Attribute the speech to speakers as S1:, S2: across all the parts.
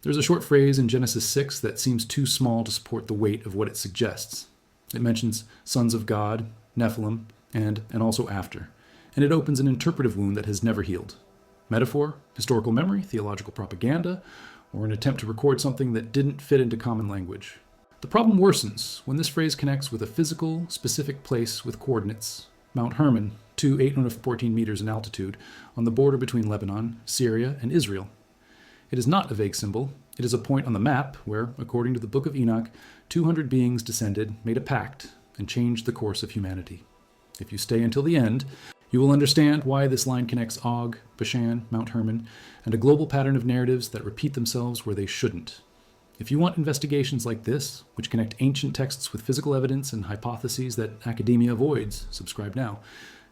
S1: There's a short phrase in Genesis 6 that seems too small to support the weight of what it suggests. It mentions sons of God, Nephilim, and also after, and it opens an interpretive wound that has never healed. Metaphor, historical memory, theological propaganda, or an attempt to record something that didn't fit into common language. The problem worsens when this phrase connects with a physical, specific place with coordinates, Mount Hermon, 814 meters in altitude, on the border between Lebanon, Syria, and Israel. It is not a vague symbol. It is a point on the map where, according to the Book of Enoch, 200 beings descended, made a pact, and changed the course of humanity. If you stay until the end, you will understand why this line connects Og, Bashan, Mount Hermon, and a global pattern of narratives that repeat themselves where they shouldn't. If you want investigations like this, which connect ancient texts with physical evidence and hypotheses that academia avoids, subscribe now.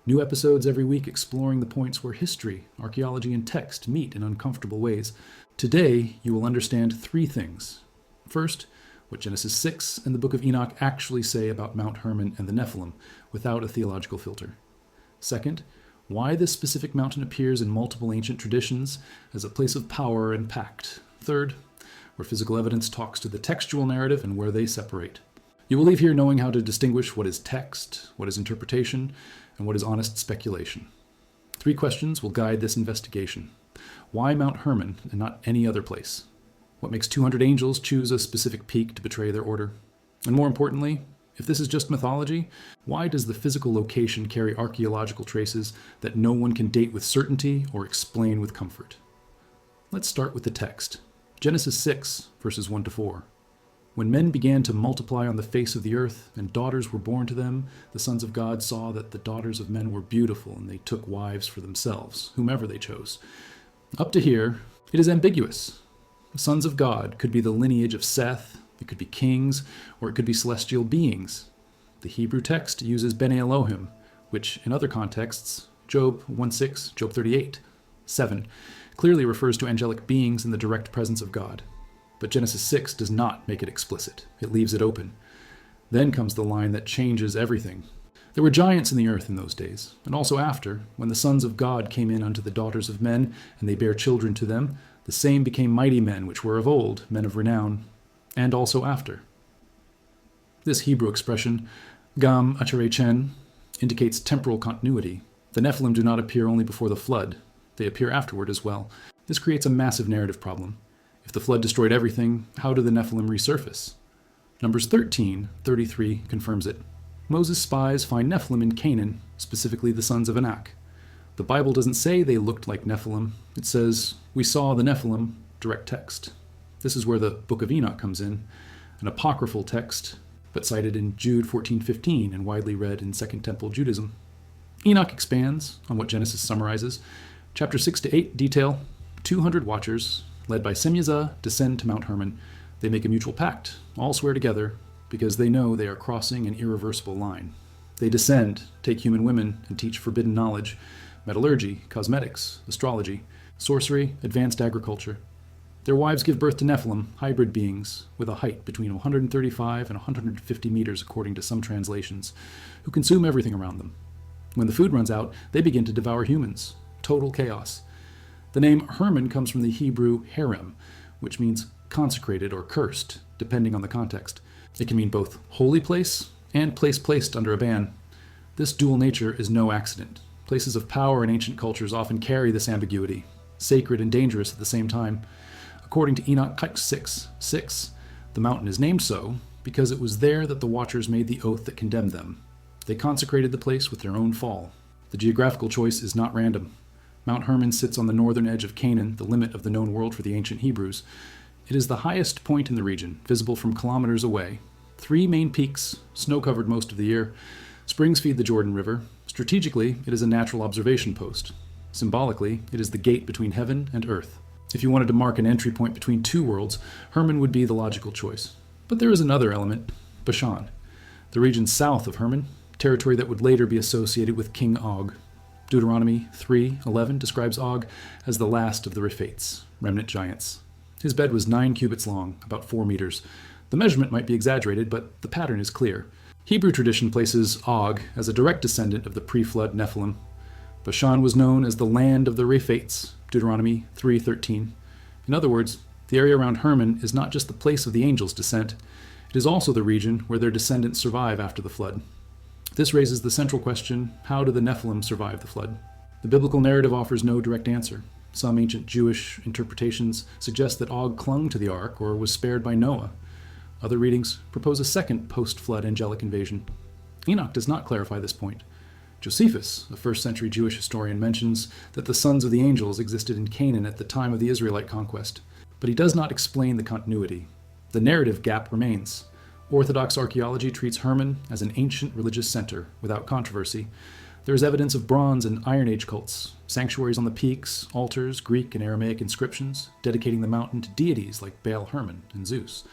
S1: New episodes every week exploring the points where history, archaeology, and text meet in uncomfortable ways. Today, you will understand 3 things. First, what Genesis 6 and the Book of Enoch actually say about Mount Hermon and the Nephilim, without a theological filter. Second, why this specific mountain appears in multiple ancient traditions as a place of power and pact. Third, where physical evidence talks to the textual narrative and where they separate. You will leave here knowing how to distinguish what is text, what is interpretation, and what is honest speculation. 3 questions will guide this investigation. Why Mount Hermon and not any other place? What makes 200 angels choose a specific peak to betray their order? And more importantly, if this is just mythology, why does the physical location carry archaeological traces that no one can date with certainty or explain with comfort? Let's start with the text. Genesis 6, verses 1-4. When men began to multiply on the face of the earth, and daughters were born to them, the sons of God saw that the daughters of men were beautiful, and they took wives for themselves, whomever they chose. Up to here, it is ambiguous. The sons of God could be the lineage of Seth, it could be kings, or it could be celestial beings. The Hebrew text uses Bene Elohim, which in other contexts, Job 1:6, Job 38:7, clearly refers to angelic beings in the direct presence of God. But Genesis 6 does not make it explicit. It leaves it open. Then comes the line that changes everything. There were giants in the earth in those days, and also after, when the sons of God came in unto the daughters of men, and they bare children to them, the same became mighty men which were of old, men of renown, and also after. This Hebrew expression, gam acharei chen, indicates temporal continuity. The Nephilim do not appear only before the flood. They appear afterward as well. This creates a massive narrative problem. If the flood destroyed everything, how do the Nephilim resurface? Numbers 13:33 confirms it. Moses' spies find Nephilim in Canaan, specifically the sons of Enoch. The Bible doesn't say they looked like Nephilim. It says, we saw the Nephilim, direct text. This is where the Book of Enoch comes in, an apocryphal text, but cited in Jude 14:15 and widely read in Second Temple Judaism. Enoch expands on what Genesis summarizes. Chapter 6-8 detail 200 watchers, led by Semyaza, descend to Mount Hermon. They make a mutual pact, all swear together, because they know they are crossing an irreversible line. They descend, take human women, and teach forbidden knowledge, metallurgy, cosmetics, astrology, sorcery, advanced agriculture. Their wives give birth to Nephilim, hybrid beings, with a height between 135 and 150 meters according to some translations, who consume everything around them. When the food runs out, they begin to devour humans. Total chaos. The name Hermon comes from the Hebrew harem, which means consecrated or cursed, depending on the context. It can mean both holy place and place placed under a ban. This dual nature is no accident. Places of power in ancient cultures often carry this ambiguity, sacred and dangerous at the same time. According to Enoch 6:6, the mountain is named so because it was there that the watchers made the oath that condemned them. They consecrated the place with their own fall. The geographical choice is not random. Mount Hermon sits on the northern edge of Canaan, the limit of the known world for the ancient Hebrews. It is the highest point in the region, visible from kilometers away. 3 main peaks, snow-covered most of the year. Springs feed the Jordan River. Strategically, it is a natural observation post. Symbolically, it is the gate between heaven and earth. If you wanted to mark an entry point between 2 worlds, Hermon would be the logical choice. But there is another element, Bashan, the region south of Hermon, territory that would later be associated with King Og. Deuteronomy 3:11 describes Og as the last of the Rifates, remnant giants. His bed was 9 cubits long, about 4 meters. The measurement might be exaggerated, but the pattern is clear. Hebrew tradition places Og as a direct descendant of the pre-flood Nephilim. Bashan was known as the land of the Rifates, Deuteronomy 3:13. In other words, The area around Hermon is not just the place of the angels' descent, it is also the region where their descendants survive after the flood. This raises the central question, how do the Nephilim survive the flood? The biblical narrative offers no direct answer. Some ancient Jewish interpretations suggest that Og clung to the ark or was spared by Noah. Other readings propose a second post-flood angelic invasion. Enoch does not clarify this point. Josephus, a first-century Jewish historian, mentions that the sons of the angels existed in Canaan at the time of the Israelite conquest, but he does not explain the continuity. The narrative gap remains. Orthodox archaeology treats Hermon as an ancient religious center, without controversy. There is evidence of Bronze and Iron Age cults, sanctuaries on the peaks, altars, Greek and Aramaic inscriptions, dedicating the mountain to deities like Baal Hermon and Zeus.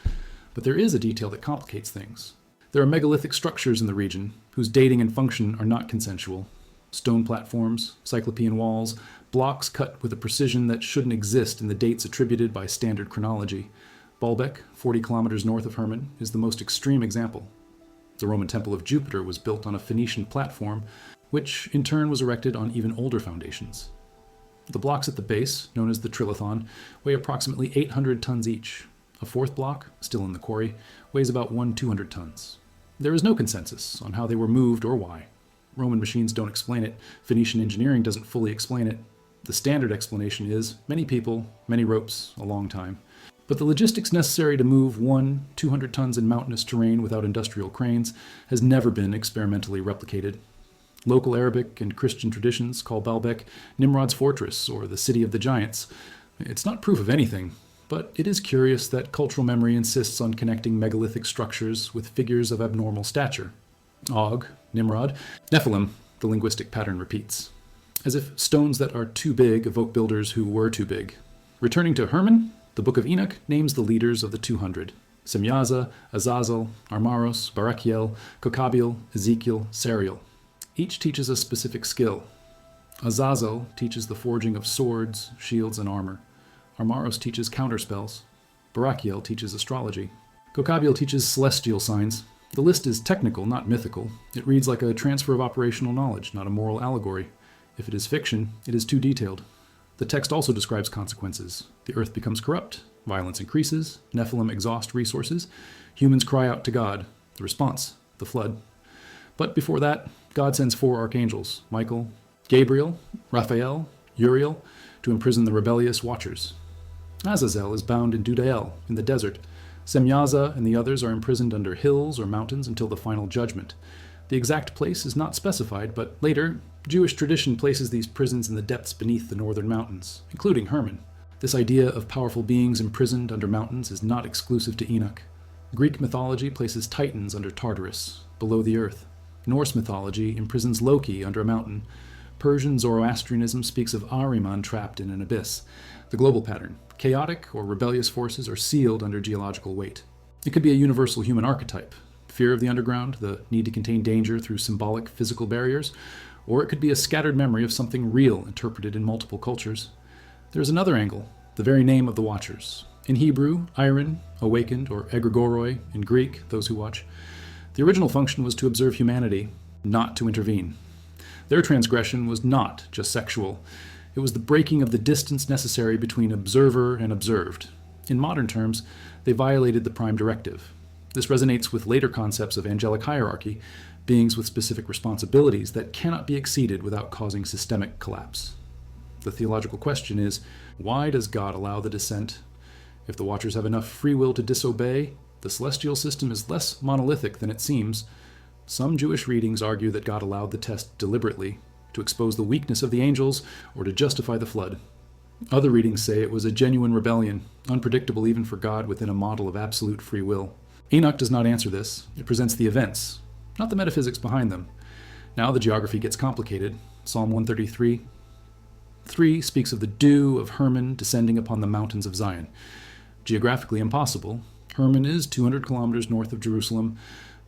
S1: But there is a detail that complicates things. There are megalithic structures in the region, whose dating and function are not consensual. Stone platforms, cyclopean walls, blocks cut with a precision that shouldn't exist in the dates attributed by standard chronology. Baalbek, 40 kilometers north of Hermon, is the most extreme example. The Roman Temple of Jupiter was built on a Phoenician platform, which in turn was erected on even older foundations. The blocks at the base, known as the Trilithon, weigh approximately 800 tons each. A fourth block, still in the quarry, weighs about 200 tons. There is no consensus on how they were moved or why. Roman machines don't explain it. Phoenician engineering doesn't fully explain it. The standard explanation is many people, many ropes, a long time. But the logistics necessary to move 200 tons in mountainous terrain without industrial cranes has never been experimentally replicated. Local Arabic and Christian traditions call Baalbek Nimrod's fortress or the city of the giants. It's not proof of anything, but it is curious that cultural memory insists on connecting megalithic structures with figures of abnormal stature. Og, Nimrod, Nephilim, the linguistic pattern repeats. As if stones that are too big evoke builders who were too big. Returning to Hermon, the Book of Enoch names the leaders of the 200. Semyaza, Azazel, Armaros, Barachiel, Kokabiel, Ezekiel, Sariel. Each teaches a specific skill. Azazel teaches the forging of swords, shields, and armor. Armaros teaches counterspells. Barachiel teaches astrology. Kokabiel teaches celestial signs. The list is technical, not mythical. It reads like a transfer of operational knowledge, not a moral allegory. If it is fiction, it is too detailed. The text also describes consequences. The earth becomes corrupt, violence increases, Nephilim exhaust resources, humans cry out to God. The response, the flood. But before that, God sends 4 archangels, Michael, Gabriel, Raphael, Uriel, to imprison the rebellious watchers. Azazel is bound in Dudael, in the desert. Semyaza and the others are imprisoned under hills or mountains until the final judgment. The exact place is not specified, but later, Jewish tradition places these prisons in the depths beneath the northern mountains, including Hermon. This idea of powerful beings imprisoned under mountains is not exclusive to Enoch. Greek mythology places Titans under Tartarus, below the earth. Norse mythology imprisons Loki under a mountain. Persian Zoroastrianism speaks of Ahriman trapped in an abyss. The global pattern, chaotic or rebellious forces are sealed under geological weight. It could be a universal human archetype, fear of the underground, the need to contain danger through symbolic physical barriers, or it could be a scattered memory of something real interpreted in multiple cultures. There's another angle, the very name of the Watchers. In Hebrew, Iron, awakened, or egregoroi, in Greek, those who watch. The original function was to observe humanity, not to intervene. Their transgression was not just sexual. It was the breaking of the distance necessary between observer and observed. In modern terms, they violated the prime directive. This resonates with later concepts of angelic hierarchy, beings with specific responsibilities that cannot be exceeded without causing systemic collapse. The theological question is, why does God allow the descent? If the Watchers have enough free will to disobey, the celestial system is less monolithic than it seems. Some Jewish readings argue that God allowed the test deliberately, to expose the weakness of the angels or to justify the flood. Other readings say it was a genuine rebellion, unpredictable even for God within a model of absolute free will. Enoch does not answer this. It presents the events, not the metaphysics behind them. Now the geography gets complicated. Psalm 133:3 speaks of the dew of Hermon descending upon the mountains of Zion. Geographically impossible. Hermon is 200 kilometers north of Jerusalem,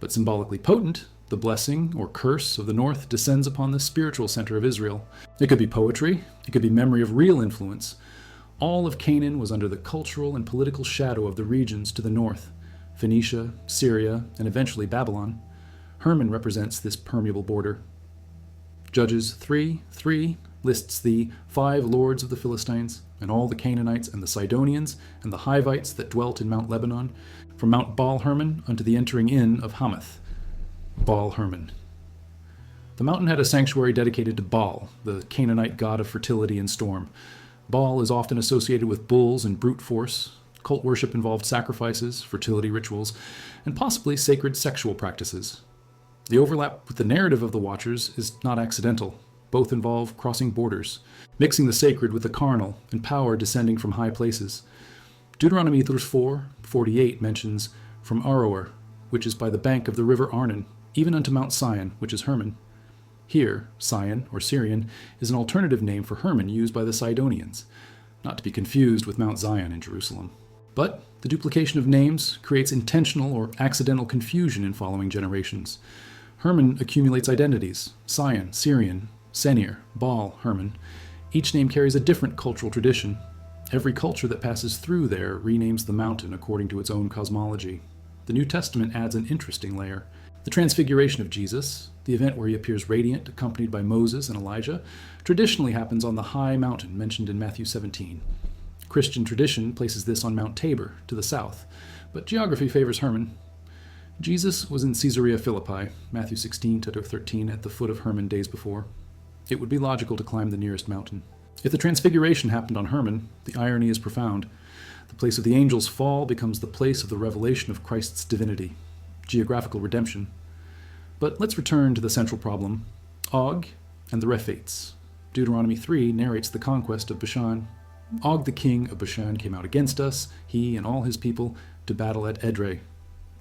S1: but symbolically potent. The blessing or curse of the north descends upon the spiritual center of Israel. It could be poetry. It could be memory of real influence. All of Canaan was under the cultural and political shadow of the regions to the north. Phoenicia, Syria, and eventually Babylon. Hermon represents this permeable border. Judges 3:3 lists the 5 lords of the Philistines, and all the Canaanites and the Sidonians, and the Hivites that dwelt in Mount Lebanon, from Mount Baal Hermon unto the entering in of Hamath. Baal Hermon. The mountain had a sanctuary dedicated to Baal, the Canaanite god of fertility and storm. Baal is often associated with bulls and brute force. Cult worship involved sacrifices, fertility rituals, and possibly sacred sexual practices. The overlap with the narrative of the Watchers is not accidental. Both involve crossing borders, mixing the sacred with the carnal, and power descending from high places. Deuteronomy 4:48 mentions from Aroer, which is by the bank of the river Arnon, even unto Mount Sion, which is Hermon. Here, Sion, or Syrian, is an alternative name for Hermon used by the Sidonians, not to be confused with Mount Zion in Jerusalem. But the duplication of names creates intentional or accidental confusion in following generations. Hermon accumulates identities: Sion, Syrian, Senir, Baal, Hermon. Each name carries a different cultural tradition. Every culture that passes through there renames the mountain according to its own cosmology. The New Testament adds an interesting layer. The transfiguration of Jesus, the event where he appears radiant, accompanied by Moses and Elijah, traditionally happens on the high mountain mentioned in Matthew 17. Christian tradition places this on Mount Tabor, to the south, but geography favors Hermon. Jesus was in Caesarea Philippi, Matthew 16-13, at the foot of Hermon days before. It would be logical to climb the nearest mountain. If the transfiguration happened on Hermon, the irony is profound. The place of the angel's fall becomes the place of the revelation of Christ's divinity, geographical redemption. But let's return to the central problem: Og and the Rifates. Deuteronomy 3 narrates the conquest of Bashan. Og the king of Bashan came out against us, he and all his people, to battle at Edrei.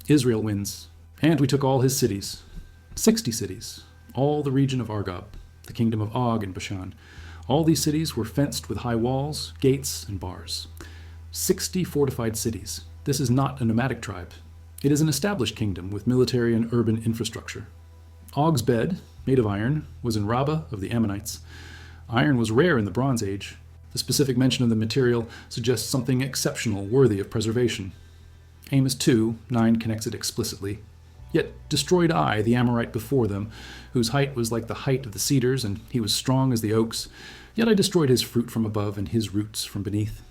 S1: Israel wins, and we took all his cities, 60 cities, all the region of Argob, the kingdom of Og in Bashan. All these cities were fenced with high walls, gates, and bars. 60 fortified cities. This is not a nomadic tribe. It is an established kingdom with military and urban infrastructure. Og's bed, made of iron, was in Rabbah of the Ammonites. Iron was rare in the Bronze Age. The specific mention of the material suggests something exceptional, worthy of preservation. Amos 2:9 connects it explicitly. Yet destroyed I the Amorite before them, whose height was like the height of the cedars, and he was strong as the oaks. Yet I destroyed his fruit from above, and his roots from beneath.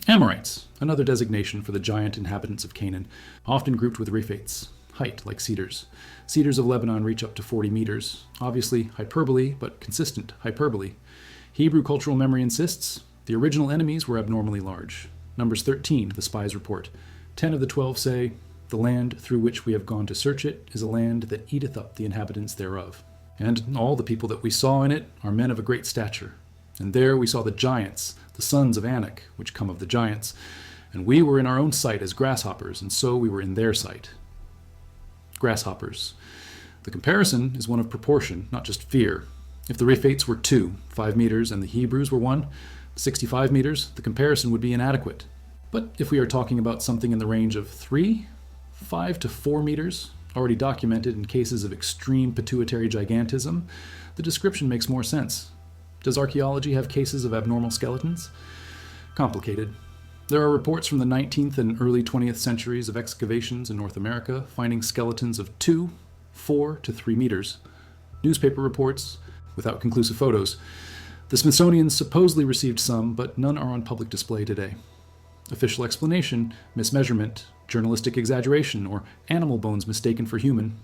S1: Amorites, another designation for the giant inhabitants of Canaan, often grouped with Rifates, height like cedars. Cedars of Lebanon reach up to 40 meters, obviously hyperbole, but consistent hyperbole. Hebrew cultural memory insists the original enemies were abnormally large. Numbers 13, the spies report. 10 of the 12 say, "The land through which we have gone to search it is a land that eateth up the inhabitants thereof. And all the people that we saw in it are men of a great stature. And there we saw the giants, the sons of Anak, which come of the giants. And we were in our own sight as grasshoppers, and so we were in their sight." Grasshoppers. The comparison is one of proportion, not just fear. If the Rifates were 2, 5 meters, and the Hebrews were 1, 65 meters, the comparison would be inadequate. But if we are talking about something in the range of 3, 5 to 4 meters, already documented in cases of extreme pituitary gigantism, the description makes more sense. Does archaeology have cases of abnormal skeletons? Complicated. There are reports from the 19th and early 20th centuries of excavations in North America finding skeletons of 2, 4 to 3 meters. Newspaper reports, without conclusive photos. The Smithsonian supposedly received some, but none are on public display today. Official explanation: mismeasurement, journalistic exaggeration, or animal bones mistaken for human.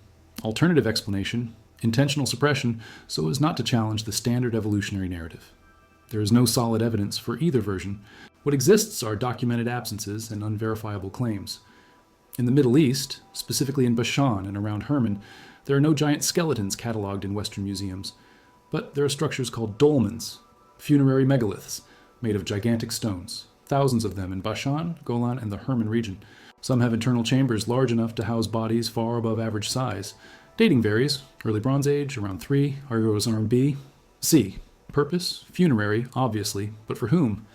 S1: Alternative explanation: intentional suppression so as not to challenge the standard evolutionary narrative. There is no solid evidence for either version. What exists are documented absences and unverifiable claims. In the Middle East, specifically in Bashan and around Hermon, there are no giant skeletons cataloged in Western museums, but there are structures called dolmens, funerary megaliths, made of gigantic stones, thousands of them in Bashan, Golan, and the Hermon region. Some have internal chambers large enough to house bodies far above average size. Dating varies: early Bronze Age, around 3, Archaeological B. C. Purpose: funerary, obviously, but for whom?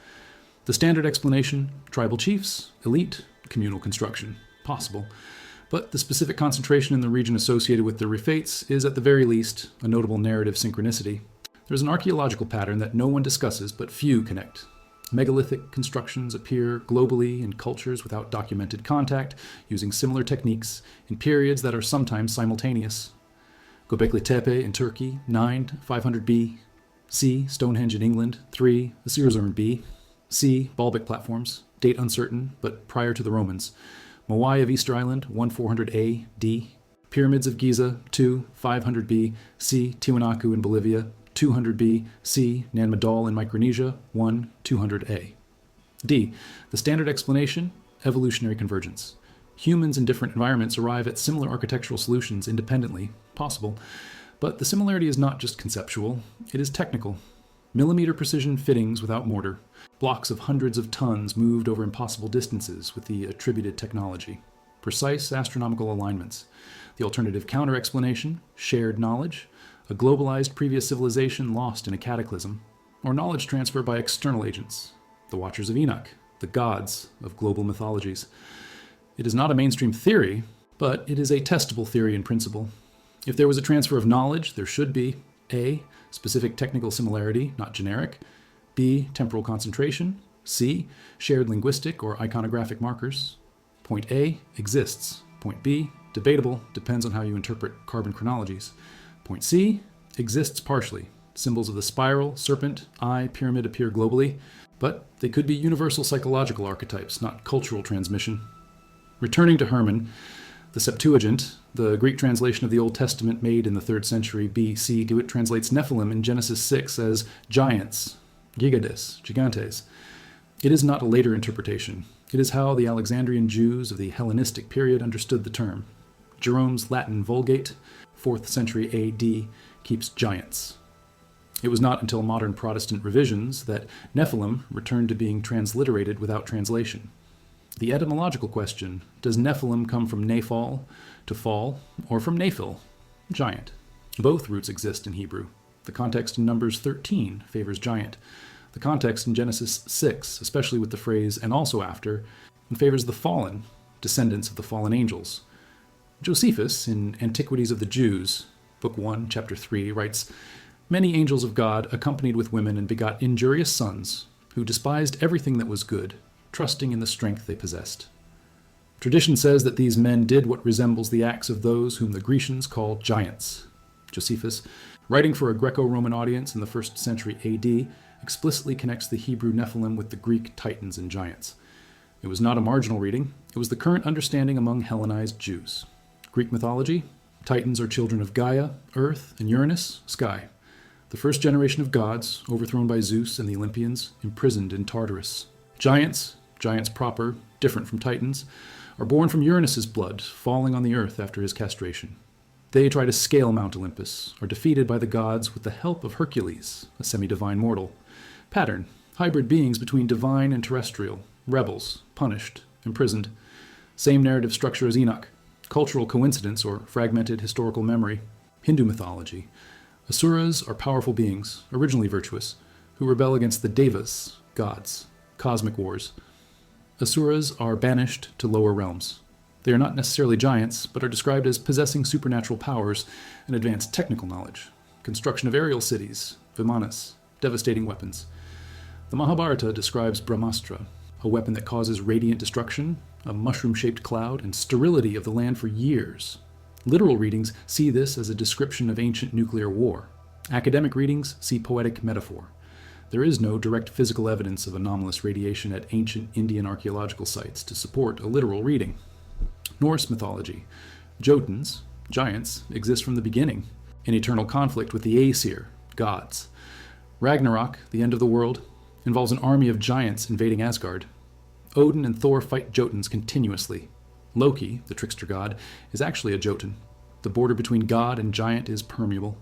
S1: The standard explanation: tribal chiefs, elite, communal construction. Possible. But the specific concentration in the region associated with the Rifates is, at the very least, a notable narrative synchronicity. There's an archaeological pattern that no one discusses, but few connect. Megalithic constructions appear globally in cultures without documented contact, using similar techniques in periods that are sometimes simultaneous. Göbekli Tepe in Turkey, 9 to 500 B. C. Stonehenge in England. 3. The Sears Urn B. C. Baalbek platforms. Date uncertain, but prior to the Romans. Moai of Easter Island, 1400 A. D. Pyramids of Giza. 2. 500 B. C. Tiwanaku in Bolivia. 200 B. C. Nan Madol in Micronesia. 1. 200 A. D. The standard explanation, evolutionary convergence. Humans in different environments arrive at similar architectural solutions independently, possible, but the similarity is not just conceptual, it is technical. Millimeter precision fittings without mortar, blocks of hundreds of tons moved over impossible distances with the attributed technology, precise astronomical alignments. The alternative counter-explanation, shared knowledge, a globalized previous civilization lost in a cataclysm, or knowledge transfer by external agents, the Watchers of Enoch, the gods of global mythologies. It is not a mainstream theory, but it is a testable theory in principle. If there was a transfer of knowledge, there should be A. Specific technical similarity, not generic. B. Temporal concentration. C. Shared linguistic or iconographic markers. Point A. Exists. Point B. Debatable, depends on how you interpret carbon chronologies. Point C. Exists partially. Symbols of the spiral, serpent, eye, pyramid appear globally, but they could be universal psychological archetypes, not cultural transmission. Returning to Hermon, the Septuagint, the Greek translation of the Old Testament made in the 3rd century BC, it translates Nephilim in Genesis 6 as giants, gigades, gigantes. It is not a later interpretation. It is how the Alexandrian Jews of the Hellenistic period understood the term. Jerome's Latin Vulgate, 4th century AD, keeps giants. It was not until modern Protestant revisions that Nephilim returned to being transliterated without translation. The etymological question, does Nephilim come from Nephal, to fall, or from Nephil, giant? Both roots exist in Hebrew. The context in Numbers 13 favors giant. The context in Genesis 6, especially with the phrase, and also after, favors the fallen, descendants of the fallen angels. Josephus, in Antiquities of the Jews, Book 1, Chapter 3, writes, "Many angels of God accompanied with women and begot injurious sons, who despised everything that was good, trusting in the strength they possessed." Tradition says that these men did what resembles the acts of those whom the Grecians call giants. Josephus, writing for a Greco-Roman audience in the 1st century AD, explicitly connects the Hebrew Nephilim with the Greek titans and giants. It was not a marginal reading, it was the current understanding among Hellenized Jews. Greek mythology, titans are children of Gaia, Earth, and Uranus, sky. The first generation of gods, overthrown by Zeus and the Olympians, imprisoned in Tartarus. Giants, giants proper, different from titans, are born from Uranus's blood, falling on the earth after his castration. They try to scale Mount Olympus, are defeated by the gods with the help of Hercules, a semi-divine mortal. Pattern, hybrid beings between divine and terrestrial, rebels, punished, imprisoned. Same narrative structure as Enoch. Cultural coincidence or fragmented historical memory. Hindu mythology. Asuras are powerful beings, originally virtuous, who rebel against the Devas, gods. Cosmic wars. Asuras are banished to lower realms. They are not necessarily giants, but are described as possessing supernatural powers and advanced technical knowledge. Construction of aerial cities, vimanas, devastating weapons. The Mahabharata describes Brahmastra, a weapon that causes radiant destruction, a mushroom-shaped cloud, and sterility of the land for years. Literal readings see this as a description of ancient nuclear war. Academic readings see poetic metaphor. There is no direct physical evidence of anomalous radiation at ancient Indian archaeological sites to support a literal reading. Norse mythology. Jotuns, giants, exist from the beginning, in eternal conflict with the Aesir, gods. Ragnarok, the end of the world, involves an army of giants invading Asgard. Odin and Thor fight Jotuns continuously. Loki, the trickster god, is actually a Jotun. The border between god and giant is permeable.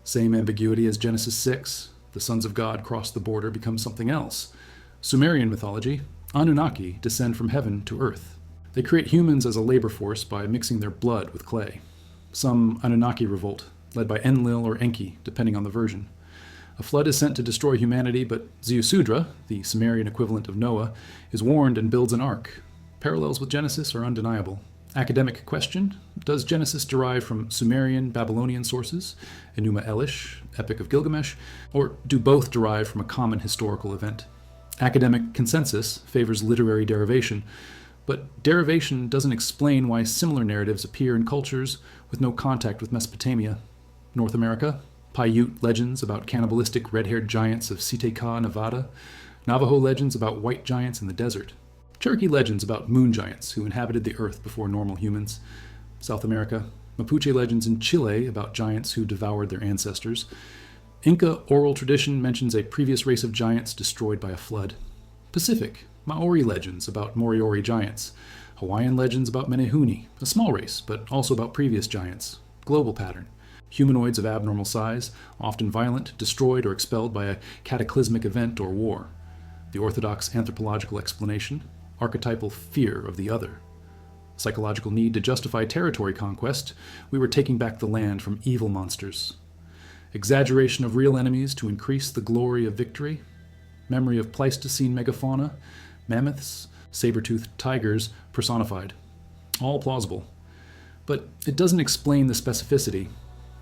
S1: Same ambiguity as Genesis 6. The sons of God cross the border, become something else. Sumerian mythology. Anunnaki descend from heaven to earth. They create humans as a labor force by mixing their blood with clay. Some Anunnaki revolt, led by Enlil or Enki, depending on the version. A flood is sent to destroy humanity, but Ziusudra, the Sumerian equivalent of Noah, is warned and builds an ark. Parallels with Genesis are undeniable. Academic question, does Genesis derive from Sumerian, Babylonian sources, Enuma Elish, Epic of Gilgamesh, or do both derive from a common historical event? Academic consensus favors literary derivation, but derivation doesn't explain why similar narratives appear in cultures with no contact with Mesopotamia. North America, Paiute legends about cannibalistic red-haired giants of Siteka, Nevada, Navajo legends about white giants in the desert, Cherokee legends about moon giants who inhabited the earth before normal humans, South America, Mapuche legends in Chile about giants who devoured their ancestors, Inca oral tradition mentions a previous race of giants destroyed by a flood, Pacific, Maori legends about Moriori giants, Hawaiian legends about Menehune, a small race, but also about previous giants, global pattern, humanoids of abnormal size, often violent, destroyed or expelled by a cataclysmic event or war, the orthodox anthropological explanation, archetypal fear of the other, psychological need to justify territory conquest, we were taking back the land from evil monsters, exaggeration of real enemies to increase the glory of victory, memory of Pleistocene megafauna, mammoths, saber-toothed tigers personified. All plausible. But it doesn't explain the specificity.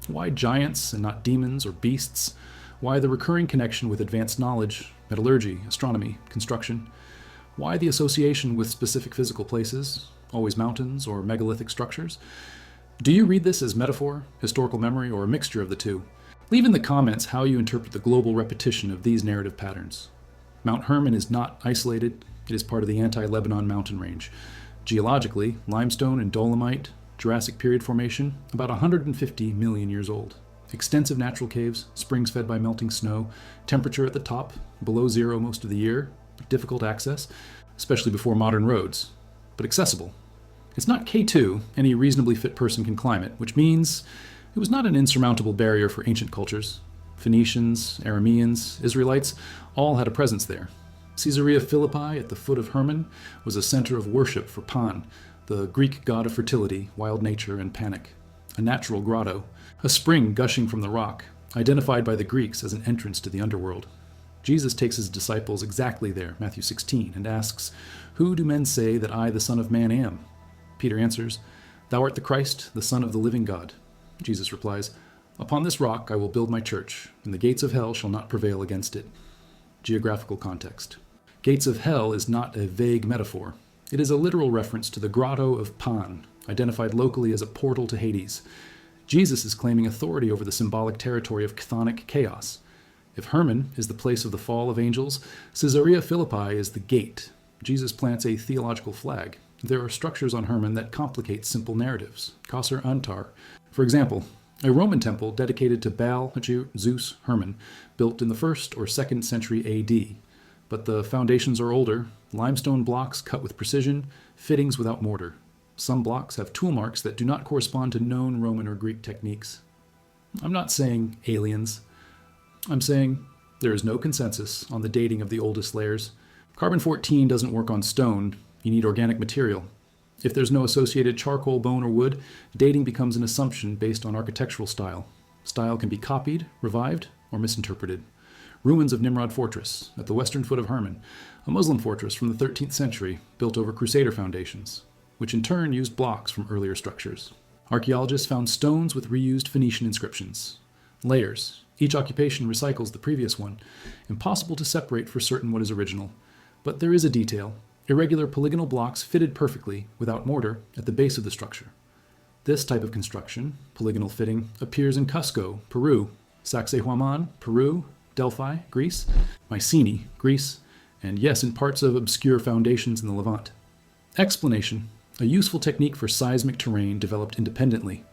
S1: Why giants and not demons or beasts? Why the recurring connection with advanced knowledge, metallurgy, astronomy, construction? Why the association with specific physical places, always mountains or megalithic structures? Do you read this as metaphor, historical memory, or a mixture of the two? Leave in the comments how you interpret the global repetition of these narrative patterns. Mount Hermon is not isolated. It is part of the anti-Lebanon mountain range. Geologically, limestone and dolomite, Jurassic period formation, about 150 million years old. Extensive natural caves, springs fed by melting snow, temperature at the top, below zero most of the year, difficult access, especially before modern roads, but accessible. It's not K2, any reasonably fit person can climb it, which means it was not an insurmountable barrier for ancient cultures. Phoenicians, Arameans, Israelites all had a presence there. Caesarea Philippi at the foot of Hermon was a center of worship for Pan, the Greek god of fertility, wild nature, and panic. A natural grotto, a spring gushing from the rock, identified by the Greeks as an entrance to the underworld. Jesus takes his disciples exactly there, Matthew 16, and asks, "Who do men say that I, the Son of Man, am?" Peter answers, "Thou art the Christ, the Son of the living God." Jesus replies, "Upon this rock I will build my church, and the gates of hell shall not prevail against it." Geographical context. Gates of hell is not a vague metaphor. It is a literal reference to the grotto of Pan, identified locally as a portal to Hades. Jesus is claiming authority over the symbolic territory of chthonic chaos. If Hermon is the place of the fall of angels, Caesarea Philippi is the gate. Jesus plants a theological flag. There are structures on Hermon that complicate simple narratives. Qasr Antar. For example, a Roman temple dedicated to Baal, Zeus, Hermon, built in the 1st or 2nd century AD. But the foundations are older, limestone blocks cut with precision, fittings without mortar. Some blocks have tool marks that do not correspond to known Roman or Greek techniques. I'm not saying aliens. I'm saying there is no consensus on the dating of the oldest layers. Carbon-14 doesn't work on stone. You need organic material. If there's no associated charcoal, bone, or wood, dating becomes an assumption based on architectural style. Style can be copied, revived, or misinterpreted. Ruins of Nimrod Fortress, at the western foot of Hermon, a Muslim fortress from the 13th century, built over Crusader foundations, which in turn used blocks from earlier structures. Archaeologists found stones with reused Phoenician inscriptions. Layers. Each occupation recycles the previous one. Impossible to separate for certain what is original. But there is a detail. Irregular polygonal blocks fitted perfectly, without mortar, at the base of the structure. This type of construction, polygonal fitting, appears in Cusco, Peru, Sacsayhuaman, Peru, Delphi, Greece, Mycenae, Greece, and yes, in parts of obscure foundations in the Levant. Explanation, a useful technique for seismic terrain developed independently.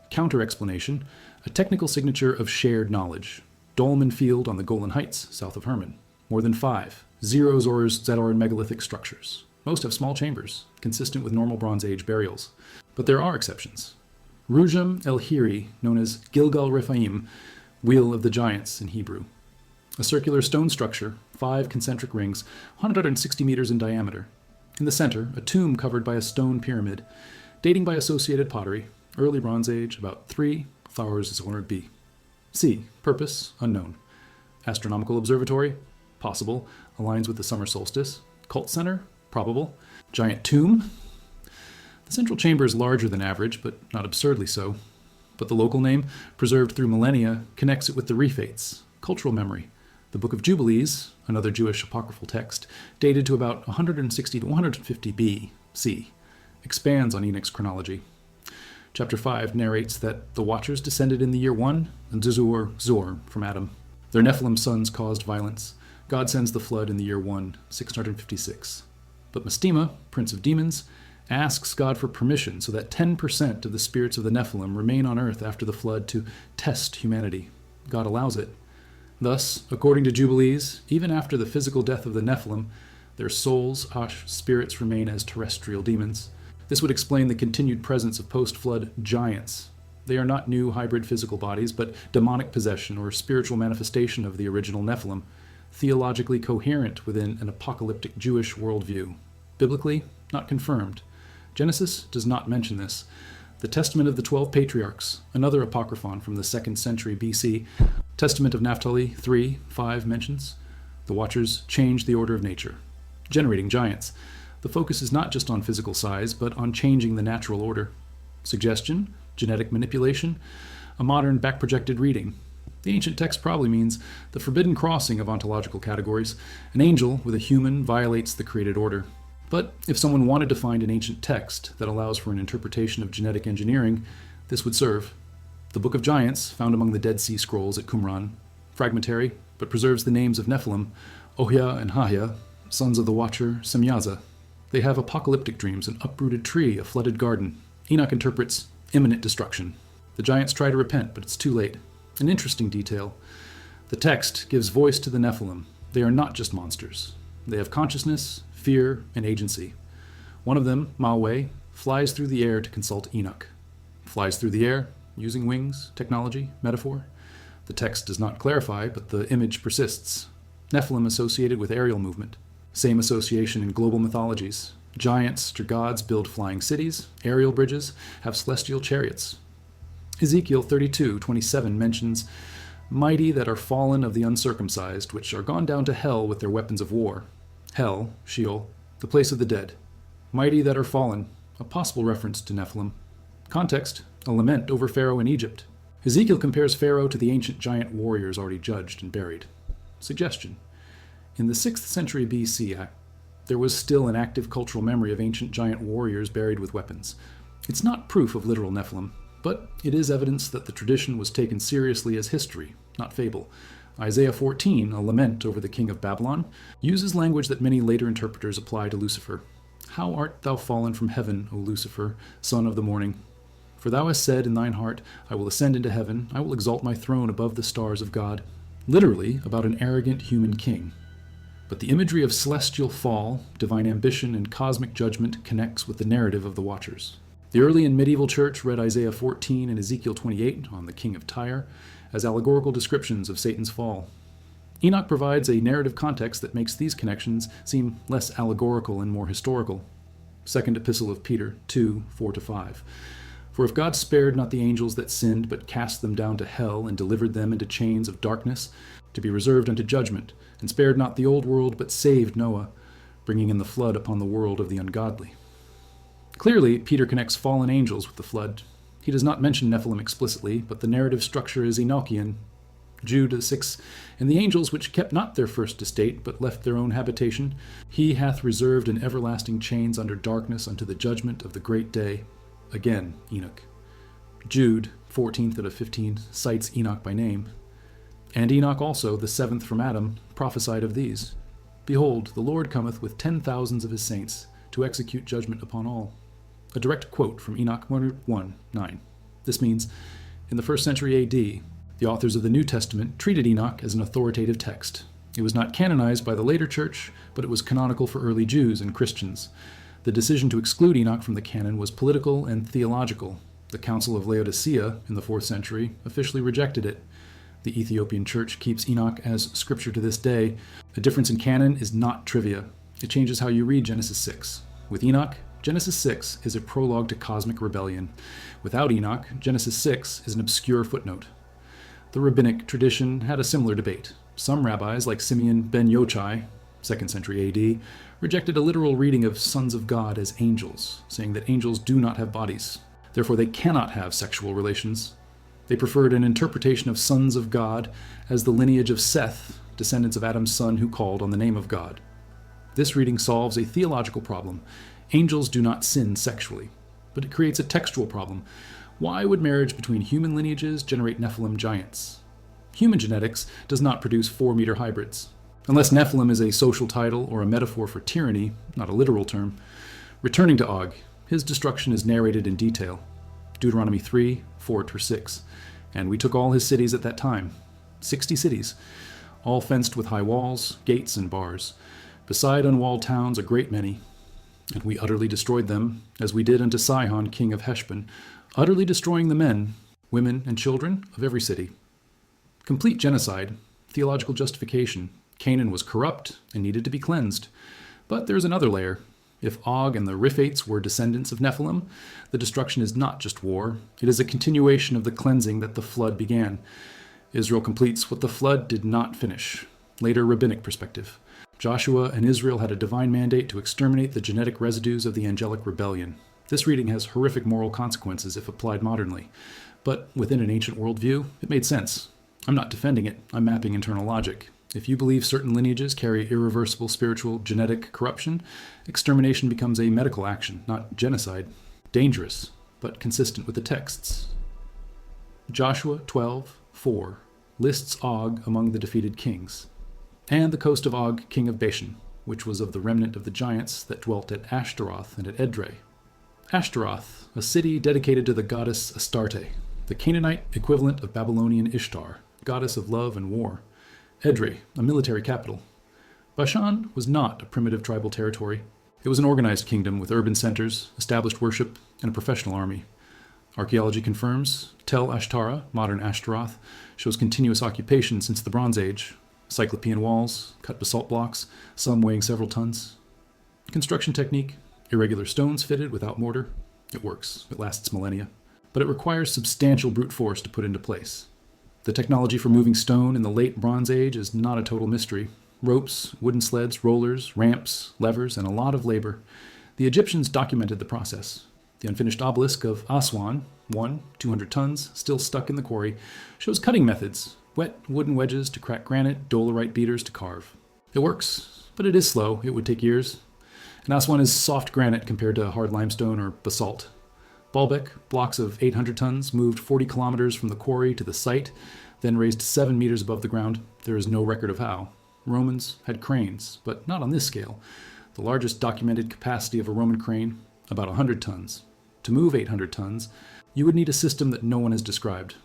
S1: Counter-explanation, a technical signature of shared knowledge. Dolmen Field on the Golan Heights, south of Hermon. More than 5. Zeros or Zedar megalithic structures. Most have small chambers, consistent with normal Bronze Age burials. But there are exceptions. Rujam el-Hiri, known as Gilgal Rephaim, Wheel of the Giants in Hebrew. A circular stone structure, 5 concentric rings, 160 meters in diameter. In the center, a tomb covered by a stone pyramid, dating by associated pottery, early Bronze Age, about 3 flowers is honored B. C. Purpose, unknown. Astronomical observatory, possible, aligns with the summer solstice. Cult center, probable. Giant tomb. The central chamber is larger than average, but not absurdly so. But the local name, preserved through millennia, connects it with the Rifates, cultural memory. The Book of Jubilees, another Jewish apocryphal text, dated to about 160 to 150 B.C., expands on Enoch's chronology. Chapter 5 narrates that the Watchers descended in the year 1, and Zor from Adam. Their Nephilim sons caused violence. God sends the flood in the year 1, 656. But Mastema, prince of demons, asks God for permission so that 10% of the spirits of the Nephilim remain on earth after the flood to test humanity. God allows it. Thus, according to Jubilees, even after the physical death of the Nephilim, their souls, spirits, remain as terrestrial demons. This would explain the continued presence of post-flood giants. They are not new hybrid physical bodies, but demonic possession or spiritual manifestation of the original Nephilim, theologically coherent within an apocalyptic Jewish worldview. Biblically, not confirmed. Genesis does not mention this. The Testament of the 12 Patriarchs, another apocryphon from the 2nd century BC, Testament of Naphtali 3:5 mentions, the Watchers change the order of nature, generating giants. The focus is not just on physical size, but on changing the natural order. Suggestion, genetic manipulation, a modern back-projected reading. The ancient text probably means the forbidden crossing of ontological categories. An angel with a human violates the created order. But if someone wanted to find an ancient text that allows for an interpretation of genetic engineering, this would serve. The Book of Giants, found among the Dead Sea Scrolls at Qumran, fragmentary, but preserves the names of Nephilim, Ohia and Hahia, sons of the Watcher, Semyaza. They have apocalyptic dreams, an uprooted tree, a flooded garden. Enoch interprets imminent destruction. The giants try to repent, but it's too late. An interesting detail. The text gives voice to the Nephilim. They are not just monsters. They have consciousness, fear, and agency. One of them, Maweh, flies through the air to consult Enoch. Flies through the air, using wings, technology, metaphor. The text does not clarify, but the image persists. Nephilim associated with aerial movement. Same association in global mythologies. Giants or gods build flying cities, aerial bridges, have celestial chariots. Ezekiel 32:27 mentions, mighty that are fallen of the uncircumcised, which are gone down to hell with their weapons of war. Hell, Sheol, the place of the dead. Mighty that are fallen, a possible reference to Nephilim. Context, a lament over Pharaoh in Egypt. Ezekiel compares Pharaoh to the ancient giant warriors already judged and buried. Suggestion, in the 6th century BC, there was still an active cultural memory of ancient giant warriors buried with weapons. It's not proof of literal Nephilim, but it is evidence that the tradition was taken seriously as history, not fable. Isaiah 14, a lament over the king of Babylon, uses language that many later interpreters apply to Lucifer. How art thou fallen from heaven, O Lucifer, son of the morning? For thou hast said in thine heart, I will ascend into heaven, I will exalt my throne above the stars of God. Literally about an arrogant human king. But the imagery of celestial fall, divine ambition, and cosmic judgment connects with the narrative of the Watchers. The early and medieval church read Isaiah 14 and Ezekiel 28 on the king of Tyre as allegorical descriptions of Satan's fall. Enoch provides a narrative context that makes these connections seem less allegorical and more historical. Second Epistle of Peter 2:4-5. For if God spared not the angels that sinned, but cast them down to hell, and delivered them into chains of darkness, to be reserved unto judgment, and spared not the old world, but saved Noah, bringing in the flood upon the world of the ungodly. Clearly, Peter connects fallen angels with the flood. He does not mention Nephilim explicitly, but the narrative structure is Enochian. Jude 6, and the angels which kept not their first estate, but left their own habitation, he hath reserved in everlasting chains under darkness unto the judgment of the great day. Again, Enoch. Jude 14:15 cites Enoch by name. And Enoch also, the 7th from Adam, prophesied of these. Behold, the Lord cometh with 10,000s of his saints, to execute judgment upon all. A direct quote from Enoch 1:9. This means, in the 1st century AD, the authors of the New Testament treated Enoch as an authoritative text. It was not canonized by the later church, but it was canonical for early Jews and Christians. The decision to exclude Enoch from the canon was political and theological. The Council of Laodicea in the 4th century officially rejected it. The Ethiopian church keeps Enoch as scripture to this day. The difference in canon is not trivia. It changes how you read Genesis 6. With Enoch, Genesis 6 is a prologue to cosmic rebellion. Without Enoch, Genesis 6 is an obscure footnote. The rabbinic tradition had a similar debate. Some rabbis, like Simeon ben Yochai, 2nd century AD, rejected a literal reading of sons of God as angels, saying that angels do not have bodies. Therefore, they cannot have sexual relations. They preferred an interpretation of sons of God as the lineage of Seth, descendants of Adam's son who called on the name of God. This reading solves a theological problem. Angels do not sin sexually, but it creates a textual problem. Why would marriage between human lineages generate Nephilim giants? Human genetics does not produce 4-meter hybrids. Unless Nephilim is a social title or a metaphor for tyranny, not a literal term. Returning to Og, his destruction is narrated in detail. Deuteronomy 3, 4-6. And we took all his cities at that time, 60 cities, all fenced with high walls, gates, and bars. Beside unwalled towns a great many. And we utterly destroyed them, as we did unto Sihon, king of Heshbon, utterly destroying the men, women, and children of every city. Complete genocide, theological justification. Canaan was corrupt and needed to be cleansed. But there is another layer. If Og and the Rifates were descendants of Nephilim, the destruction is not just war. It is a continuation of the cleansing that the flood began. Israel completes what the flood did not finish. Later rabbinic perspective. Joshua and Israel had a divine mandate to exterminate the genetic residues of the angelic rebellion. This reading has horrific moral consequences if applied modernly. But within an ancient worldview, it made sense. I'm not defending it, I'm mapping internal logic. If you believe certain lineages carry irreversible spiritual genetic corruption, extermination becomes a medical action, not genocide. Dangerous, but consistent with the texts. Joshua 12:4 lists Og among the defeated kings, and the coast of Og, king of Bashan, which was of the remnant of the giants that dwelt at Ashtaroth and at Edrei. Ashtaroth, a city dedicated to the goddess Astarte, the Canaanite equivalent of Babylonian Ishtar, goddess of love and war. Edrei, a military capital. Bashan was not a primitive tribal territory. It was an organized kingdom with urban centers, established worship, and a professional army. Archaeology confirms Tel Ashtara, modern Ashtaroth, shows continuous occupation since the Bronze Age. Cyclopean walls, cut basalt blocks, some weighing several tons. Construction technique, irregular stones fitted without mortar. It works, it lasts millennia. But it requires substantial brute force to put into place. The technology for moving stone in the late Bronze Age is not a total mystery. Ropes, wooden sleds, rollers, ramps, levers, and a lot of labor. The Egyptians documented the process. The unfinished obelisk of Aswan, 200 tons, still stuck in the quarry, shows cutting methods. Wet wooden wedges to crack granite, dolerite beaters to carve. It works, but it is slow. It would take years. And Aswan is soft granite compared to hard limestone or basalt. Baalbek, blocks of 800 tons, moved 40 kilometers from the quarry to the site, then raised 7 meters above the ground. There is no record of how. Romans had cranes, but not on this scale. The largest documented capacity of a Roman crane, about 100 tons. To move 800 tons, you would need a system that no one has described.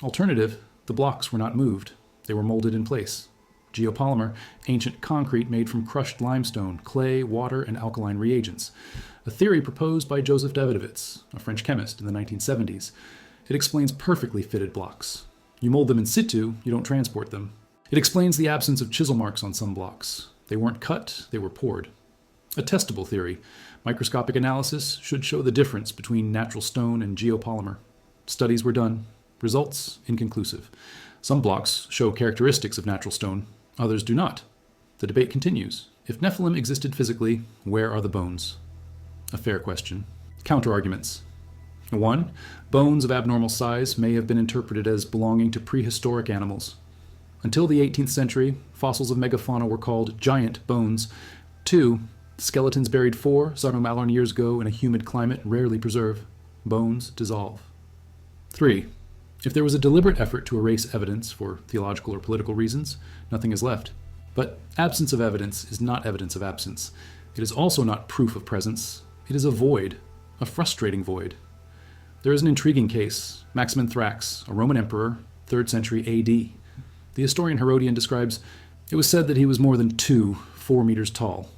S1: Alternative, the blocks were not moved. They were molded in place. Geopolymer, ancient concrete made from crushed limestone, clay, water, and alkaline reagents. A theory proposed by Joseph Davidovits, a French chemist in the 1970s. It explains perfectly fitted blocks. You mold them in situ, you don't transport them. It explains the absence of chisel marks on some blocks. They weren't cut, they were poured. A testable theory. Microscopic analysis should show the difference between natural stone and geopolymer. Studies were done. Results inconclusive. Some blocks show characteristics of natural stone, others do not. The debate continues. If Nephilim existed physically, where are the bones? A fair question. Counterarguments. 1. Bones of abnormal size may have been interpreted as belonging to prehistoric animals. Until the 18th century, fossils of megafauna were called giant bones. 2. Skeletons buried 4 Sarno-Malorn years ago in a humid climate rarely preserve. Bones dissolve. 3. If there was a deliberate effort to erase evidence for theological or political reasons, nothing is left. But absence of evidence is not evidence of absence. It is also not proof of presence. It is a void, a frustrating void. There is an intriguing case, Maximin Thrax, a Roman emperor, 3rd century AD. The historian Herodian describes, it was said that he was more than 4 meters tall.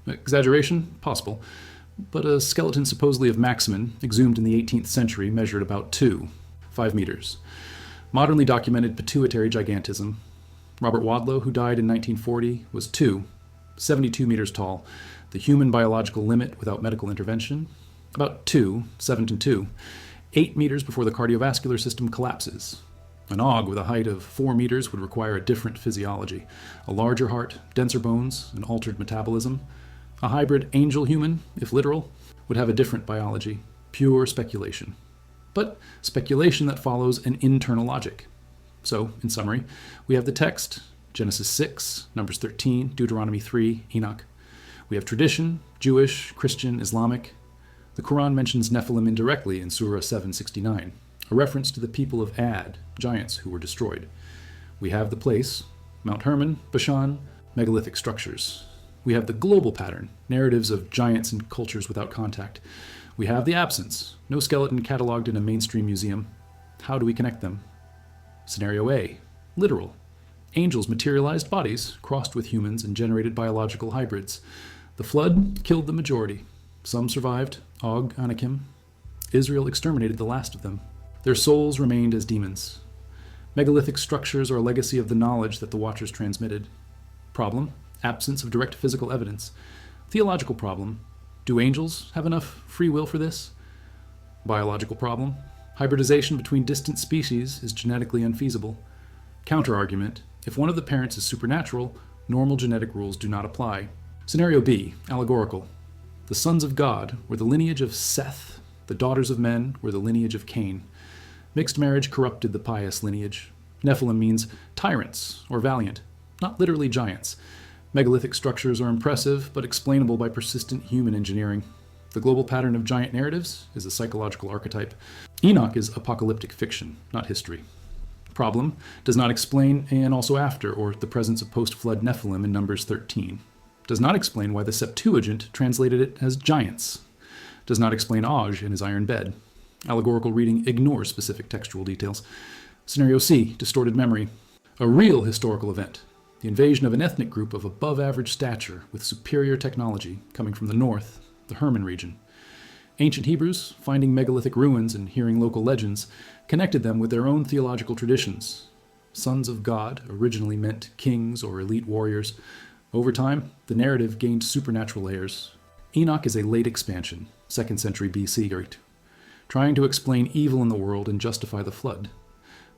S1: Exaggeration? Possible. But a skeleton supposedly of Maximin, exhumed in the 18th century, measured about 5 meters. Modernly documented pituitary gigantism. Robert Wadlow, who died in 1940, was 72 meters tall, the human biological limit without medical intervention. About 7 to 2, 8 meters before the cardiovascular system collapses. An Og with a height of 4 meters would require a different physiology, a larger heart, denser bones, an altered metabolism. A hybrid angel-human, if literal, would have a different biology, pure speculation. But speculation that follows an internal logic. So, in summary, we have the text, Genesis 6, Numbers 13, Deuteronomy 3, Enoch. We have tradition, Jewish, Christian, Islamic. The Quran mentions Nephilim indirectly in Surah 769, a reference to the people of Ad, giants who were destroyed. We have the place, Mount Hermon, Bashan, megalithic structures. We have the global pattern, narratives of giants and cultures without contact. We have the absence, no skeleton catalogued in a mainstream museum. How do we connect them? Scenario A, literal. Angels materialized bodies, crossed with humans and generated biological hybrids. The flood killed the majority. Some survived, Og, Anakim. Israel exterminated the last of them. Their souls remained as demons. Megalithic structures are a legacy of the knowledge that the Watchers transmitted. Problem, absence of direct physical evidence. Theological problem, do angels have enough free will for this? Biological problem, hybridization between distant species is genetically unfeasible. Counter-argument, if one of the parents is supernatural, normal genetic rules do not apply. Scenario B, allegorical. The sons of God were the lineage of Seth, the daughters of men were the lineage of Cain. Mixed marriage corrupted the pious lineage. Nephilim means tyrants or valiant, not literally giants. Megalithic structures are impressive, but explainable by persistent human engineering. The global pattern of giant narratives is a psychological archetype. Enoch is apocalyptic fiction, not history. Problem, does not explain and also after, or the presence of post-flood Nephilim in Numbers 13. Does not explain why the Septuagint translated it as giants. Does not explain Og in his iron bed. Allegorical reading ignores specific textual details. Scenario C, distorted memory. A real historical event. The invasion of an ethnic group of above-average stature with superior technology coming from the north, the Hermon region. Ancient Hebrews, finding megalithic ruins and hearing local legends, connected them with their own theological traditions. Sons of God originally meant kings or elite warriors. Over time, the narrative gained supernatural layers. Enoch is a late expansion, 2nd century BC, trying to explain evil in the world and justify the flood.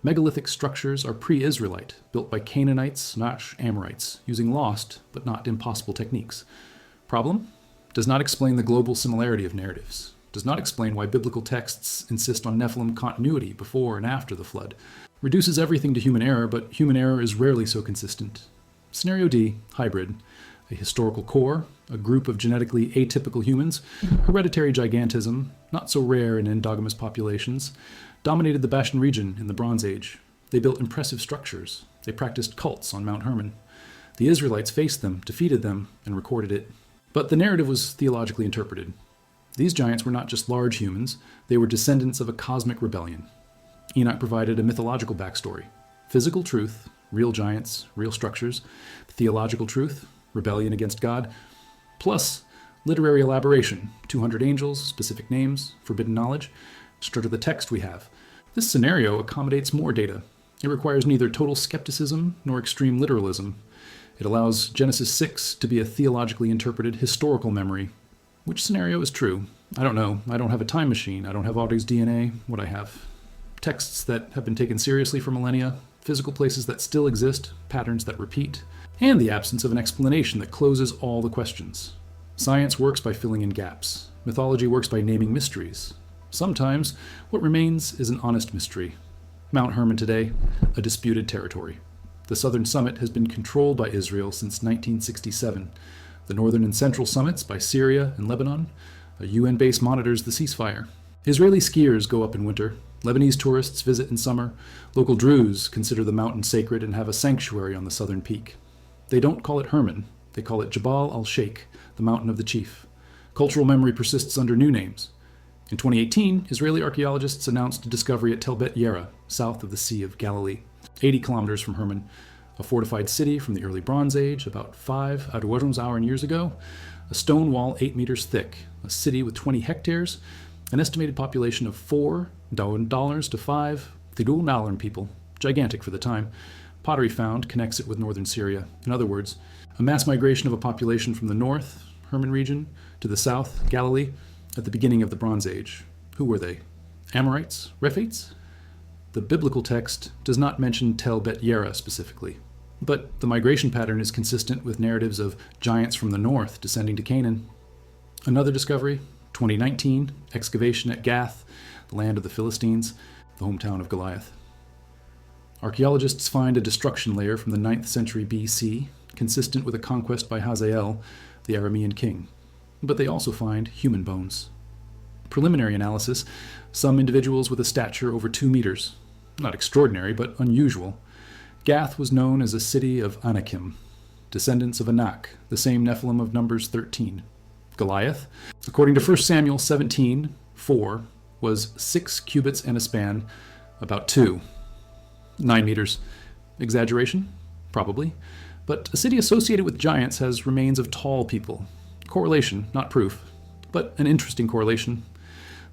S1: Megalithic structures are pre-Israelite, built by Canaanites, not Amorites, using lost but not impossible techniques. Problem? Does not explain the global similarity of narratives. Does not explain why biblical texts insist on Nephilim continuity before and after the flood. Reduces everything to human error, but human error is rarely so consistent. Scenario D, hybrid. A historical core, a group of genetically atypical humans, hereditary gigantism, not so rare in endogamous populations, dominated the Bashan region in the Bronze Age. They built impressive structures. They practiced cults on Mount Hermon. The Israelites faced them, defeated them, and recorded it. But the narrative was theologically interpreted. These giants were not just large humans, they were descendants of a cosmic rebellion. Enoch provided a mythological backstory. Physical truth, real giants, real structures. Theological truth, rebellion against God, plus literary elaboration, 200 angels, specific names, forbidden knowledge, structure the text we have. This scenario accommodates more data. It requires neither total skepticism nor extreme literalism. It allows Genesis 6 to be a theologically interpreted historical memory. Which scenario is true? I don't know. I don't have a time machine. I don't have Audrey's DNA. What I have? Texts that have been taken seriously for millennia, physical places that still exist, patterns that repeat, and the absence of an explanation that closes all the questions. Science works by filling in gaps. Mythology works by naming mysteries. Sometimes, what remains is an honest mystery. Mount Hermon today, a disputed territory. The southern summit has been controlled by Israel since 1967. The northern and central summits by Syria and Lebanon. A UN base monitors the ceasefire. Israeli skiers go up in winter. Lebanese tourists visit in summer. Local Druze consider the mountain sacred and have a sanctuary on the southern peak. They don't call it Hermon. They call it Jabal al-Sheikh, the mountain of the chief. Cultural memory persists under new names. In 2018, Israeli archaeologists announced a discovery at Tel Bet Yera, south of the Sea of Galilee, 80 kilometers from Hermon, a fortified city from the early Bronze Age, about 5 Aduwarumsauern years ago, a stone wall 8 meters thick, a city with 20 hectares, an estimated population of 4 dollars to 5 Thidul people, gigantic for the time. Pottery found connects it with northern Syria. In other words, a mass migration of a population from the north, Hermon region, to the south, Galilee, at the beginning of the Bronze Age. Who were they? Amorites? Rifates? The biblical text does not mention Tel Bet Yera specifically, but the migration pattern is consistent with narratives of giants from the north descending to Canaan. Another discovery, 2019, excavation at Gath, the land of the Philistines, the hometown of Goliath. Archaeologists find a destruction layer from the 9th century BC, consistent with a conquest by Hazael, the Aramean king. But they also find human bones. Preliminary analysis, some individuals with a stature over 2 meters. Not extraordinary, but unusual. Gath was known as a city of Anakim, descendants of Anak, the same Nephilim of Numbers 13. Goliath, according to 1 Samuel 17:4, was 6 cubits and a span, about 2. 9 meters. Exaggeration? Probably. But a city associated with giants has remains of tall people. Correlation, not proof, but an interesting correlation.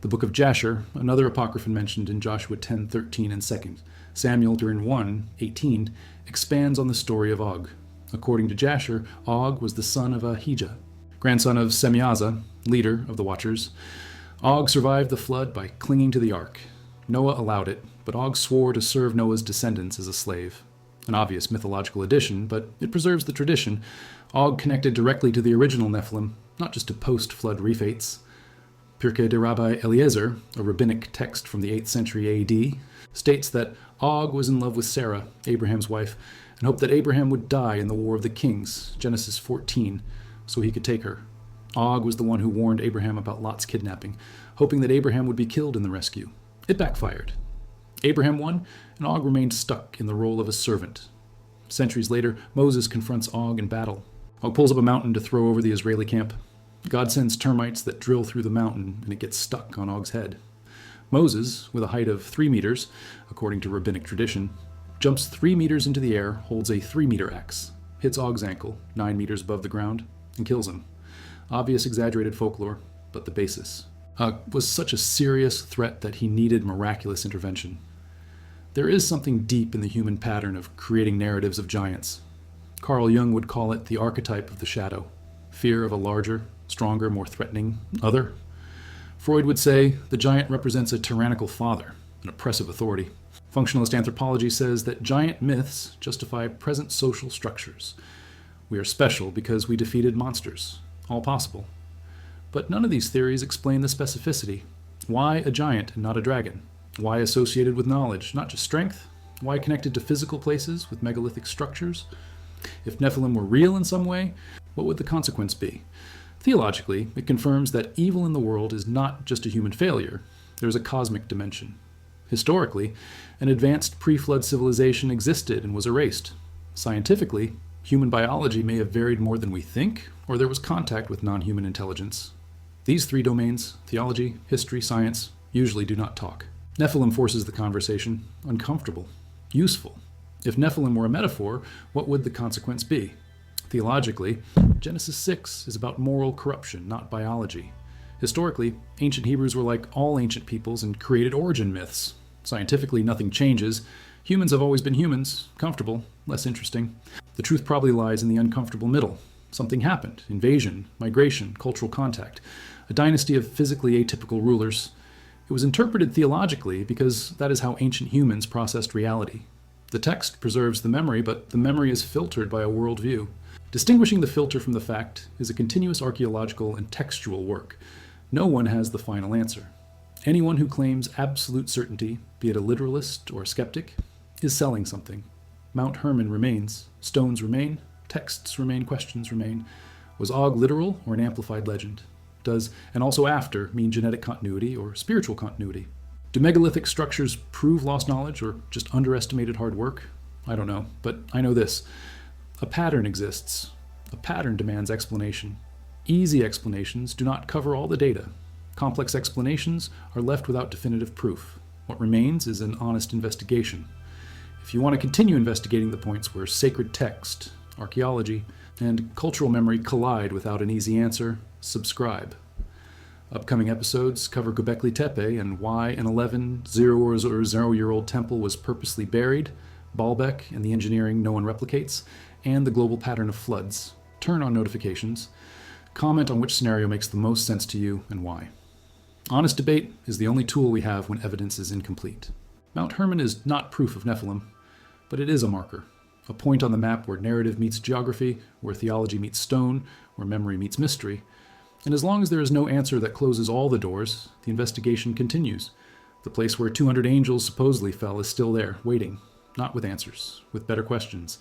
S1: The Book of Jasher, another apocryphon mentioned in Joshua 10:13 and 2 Samuel during 1:18, expands on the story of Og. According to Jasher, Og was the son of Ahijah, grandson of Semiaza, leader of the Watchers. Og survived the flood by clinging to the ark. Noah allowed it, but Og swore to serve Noah's descendants as a slave. An obvious mythological addition, but it preserves the tradition. Og connected directly to the original Nephilim, not just to post-flood Rifates. Pirkei de Rabbi Eliezer, a rabbinic text from the 8th century AD, states that Og was in love with Sarah, Abraham's wife, and hoped that Abraham would die in the War of the Kings, Genesis 14, so he could take her. Og was the one who warned Abraham about Lot's kidnapping, hoping that Abraham would be killed in the rescue. It backfired. Abraham won, and Og remained stuck in the role of a servant. Centuries later, Moses confronts Og in battle. Og pulls up a mountain to throw over the Israeli camp. God sends termites that drill through the mountain, and it gets stuck on Og's head. Moses, with a height of 3 meters, according to rabbinic tradition, jumps 3 meters into the air, holds a 3-meter axe, hits Og's ankle, 9 meters above the ground, and kills him. Obvious exaggerated folklore, but the basis. Og was such a serious threat that he needed miraculous intervention. There is something deep in the human pattern of creating narratives of giants. Carl Jung would call it the archetype of the shadow, fear of a larger, stronger, more threatening other. Freud would say the giant represents a tyrannical father, an oppressive authority. Functionalist anthropology says that giant myths justify present social structures. We are special because we defeated monsters. All possible. But none of these theories explain the specificity. Why a giant and not a dragon? Why associated with knowledge, not just strength? Why connected to physical places with megalithic structures? If Nephilim were real in some way, what would the consequence be? Theologically, it confirms that evil in the world is not just a human failure. There's a cosmic dimension. Historically, an advanced pre-flood civilization existed and was erased. Scientifically, human biology may have varied more than we think, or there was contact with non-human intelligence. These 3 domains, theology, history, science, usually do not talk. Nephilim forces the conversation uncomfortable, useful. If Nephilim were a metaphor, what would the consequence be? Theologically, Genesis 6 is about moral corruption, not biology. Historically, ancient Hebrews were like all ancient peoples and created origin myths. Scientifically, nothing changes. Humans have always been humans, comfortable, less interesting. The truth probably lies in the uncomfortable middle. Something happened: invasion, migration, cultural contact, a dynasty of physically atypical rulers. It was interpreted theologically because that is how ancient humans processed reality. The text preserves the memory, but the memory is filtered by a worldview. Distinguishing the filter from the fact is a continuous archaeological and textual work. No one has the final answer. Anyone who claims absolute certainty, be it a literalist or a skeptic, is selling something. Mount Hermon remains, stones remain, texts remain, questions remain. Was Og literal or an amplified legend? Does "and also after" mean genetic continuity or spiritual continuity? Do megalithic structures prove lost knowledge or just underestimated hard work? I don't know, but I know this. A pattern exists. A pattern demands explanation. Easy explanations do not cover all the data. Complex explanations are left without definitive proof. What remains is an honest investigation. If you want to continue investigating the points where sacred text, archaeology, and cultural memory collide without an easy answer, subscribe. Upcoming episodes cover Göbekli Tepe and why an 0-year-old temple was purposely buried, Baalbek and the engineering no one replicates, and the global pattern of floods. Turn on notifications. Comment on which scenario makes the most sense to you and why. Honest debate is the only tool we have when evidence is incomplete. Mount Hermon is not proof of Nephilim, but it is a marker. A point on the map where narrative meets geography, where theology meets stone, where memory meets mystery. And as long as there is no answer that closes all the doors, the investigation continues. The place where 200 angels supposedly fell is still there, waiting, not with answers, with better questions.